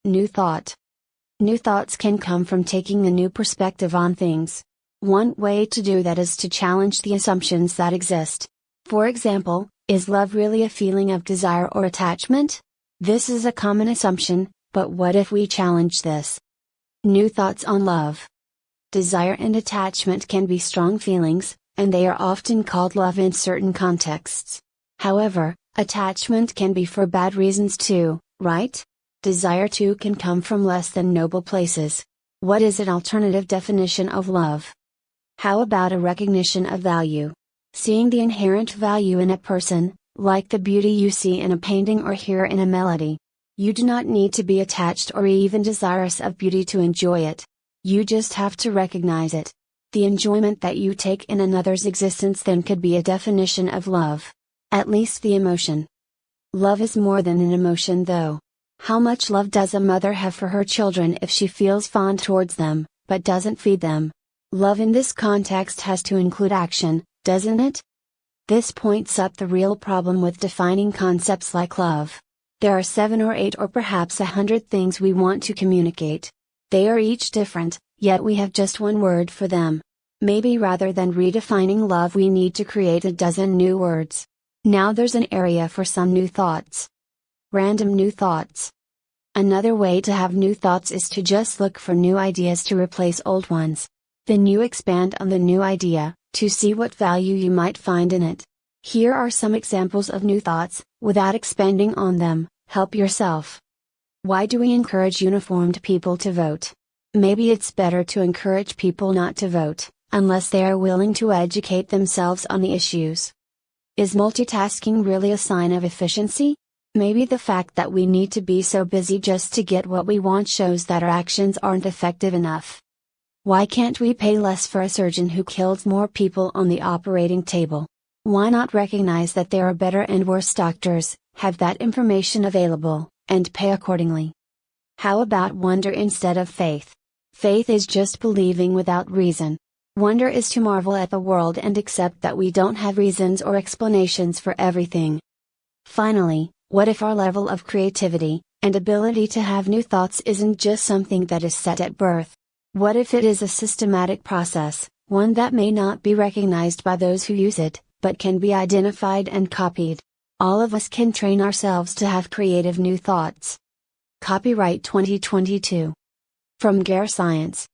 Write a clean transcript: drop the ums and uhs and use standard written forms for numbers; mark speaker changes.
Speaker 1: New thought. New thoughts can come from taking a new perspective on things. One way to do that is to challenge the assumptions that exist. For example, is love really a feeling of desire or attachment? This is a common assumption, but what if we challenge this? New thoughts on love. Desire and attachment can be strong feelings, and they are often called love in certain contexts. However, attachment can be for bad reasons too, right? Desire too can come from less than noble places. What is an alternative definition of love? How about a recognition of value? Seeing the inherent value in a person, like the beauty you see in a painting or hear in a melody. You do not need to be attached or even desirous of beauty to enjoy it. You just have to recognize it. The enjoyment that you take in another's existence then could be a definition of love. At least the emotion. Love is more than an emotion though. How much love does a mother have for her children if she feels fond towards them, but doesn't feed them? Love in this context has to include action, doesn't it? This points up the real problem with defining concepts like love. There are 7 or 8 or perhaps 100 things we want to communicate. They are each different, yet we have just one word for them. Maybe rather than redefining love we need to create a dozen new words. Now there's an area for some new thoughts. Random new thoughts. Another way to have new thoughts is to just look for new ideas to replace old ones. Then you expand on the new idea, to see what value you might find in it. Here are some examples of new thoughts, without expanding on them. Help yourself. Why do we encourage uniformed people to vote? Maybe it's better to encourage people not to vote, unless they are willing to educate themselves on the issues. Is multitasking really a sign of efficiency? Maybe the fact that we need to be so busy just to get what we want shows that our actions aren't effective enough. Why can't we pay less for a surgeon who kills more people on the operating table? Why not recognize that there are better and worse doctors, have that information available, and pay accordingly? How about wonder instead of faith? Faith is just believing without reason. Wonder is to marvel at the world and accept that we don't have reasons or explanations for everything. Finally, what if our level of creativity, and ability to have new thoughts isn't just something that is set at birth? What if it is a systematic process, one that may not be recognized by those who use it, but can be identified and copied? All of us can train ourselves to have creative new thoughts. Copyright 2022. From Gare Science.